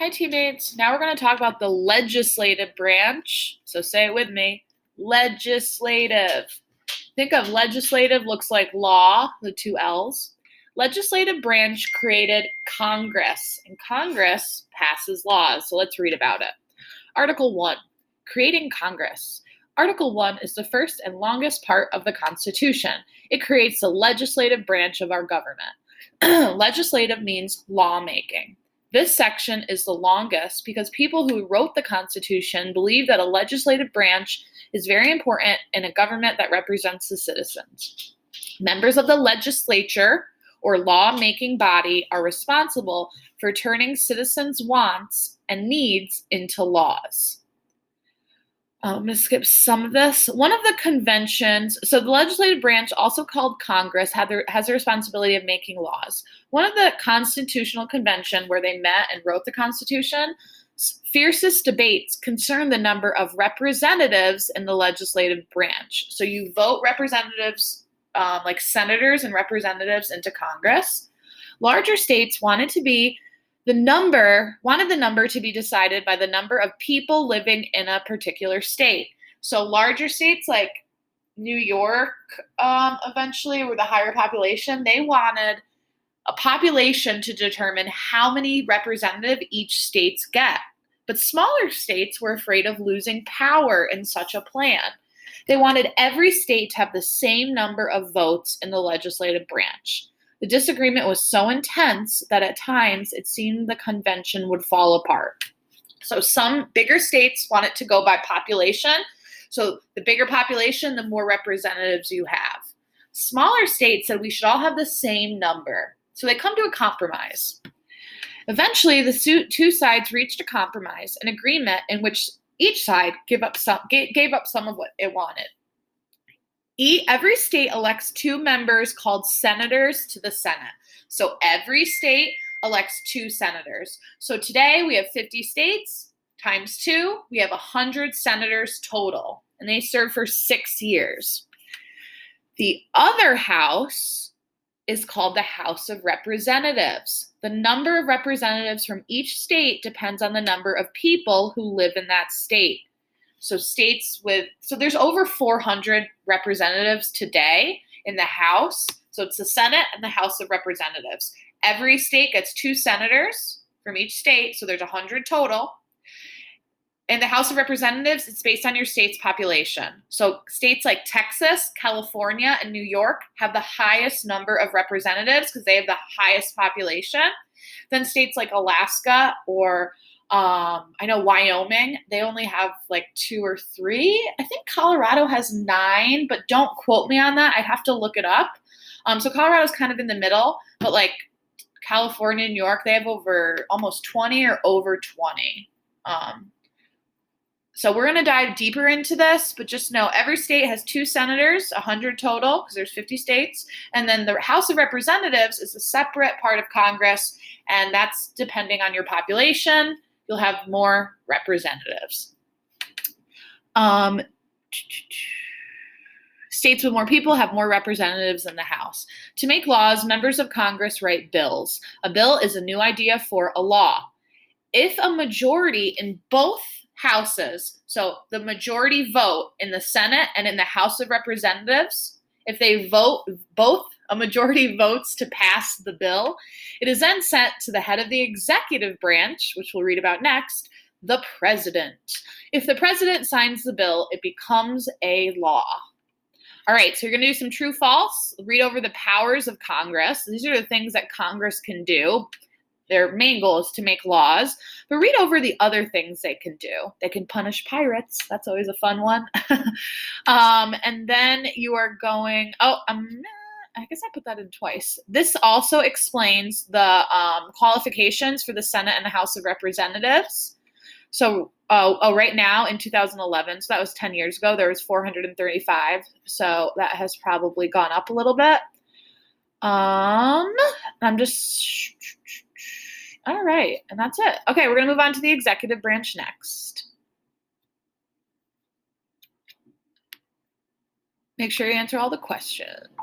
Hi, teammates. Now we're going to talk about the legislative branch. So say it with me. Legislative. Think of legislative looks like law, the two L's. Legislative branch created Congress, and Congress passes laws. So let's read about it. Article 1, creating Congress. Article 1 is the first and longest part of the Constitution. It creates the legislative branch of our government. Legislative means lawmaking. This section is the longest because people who wrote the Constitution believe that a legislative branch is very important in a government that represents the citizens. Members of the legislature or law-making body are responsible for turning citizens' wants and needs into laws. I'm going to skip some of this. One of the conventions, so the legislative branch, also called Congress, has the responsibility of making laws. One of the constitutional convention where they met and wrote the Constitution, fiercest debates concern the number of representatives in the legislative branch. So you vote representatives, like senators and representatives, into Congress. Larger states wanted the number to be decided by the number of people living in a particular state. So larger states like New York, eventually, with a higher population, they wanted a population to determine how many representatives each states get. But smaller states were afraid of losing power in such a plan. They wanted every state to have the same number of votes in the legislative branch. The disagreement was so intense that at times it seemed the convention would fall apart. So some bigger states want it to go by population. So the bigger population, the more representatives you have. Smaller states said we should all have the same number. So they come to a compromise. Eventually, the two sides reached a compromise, an agreement in which each side gave up some of what it wanted. Every state elects 2 members called senators to the Senate. So every state elects 2 senators. So today we have 50 states times 2. We have 100 senators total, and they serve for 6 years. The other house is called the House of Representatives. The number of representatives from each state depends on the number of people who live in that state. So there's over 400 representatives today in the House. So it's the Senate and the House of Representatives. Every state gets 2 senators from each state, so there's 100 total. In the House of Representatives, it's based on your state's population. So states like Texas, California, and New York have the highest number of representatives because they have the highest population. Then states like Alaska or I know Wyoming, they only have like 2 or 3. I think Colorado has 9, but don't quote me on that. I'd have to look it up. So Colorado's kind of in the middle, but like California and New York, they have over almost 20 or over 20. So we're going to dive deeper into this, but just know every state has 2 senators, 100 total, because there's 50 states. And then the House of Representatives is a separate part of Congress, and that's depending on your population. You'll have more representatives. States with more people have more representatives in the House. To make laws, members of Congress write bills. A bill is a new idea for a law. If a majority in both houses, so the majority vote in the Senate and in the House of Representatives, if they vote a majority votes to pass the bill, it is then sent to the head of the executive branch, which we'll read about next, the president. If the president signs the bill, it becomes a law. All right, so you're going to do some true false. Read over the powers of Congress. These are the things that Congress can do. Their main goal is to make laws, but read over the other things they can do. They can punish pirates. That's always a fun one. And then you are going, I guess I put that in twice. This also explains the qualifications for the Senate and the House of Representatives. So right now in 2011, so that was 10 years ago, there was 435. So that has probably gone up a little bit. All right, and that's it. Okay, we're going to move on to the executive branch next. Make sure you answer all the questions.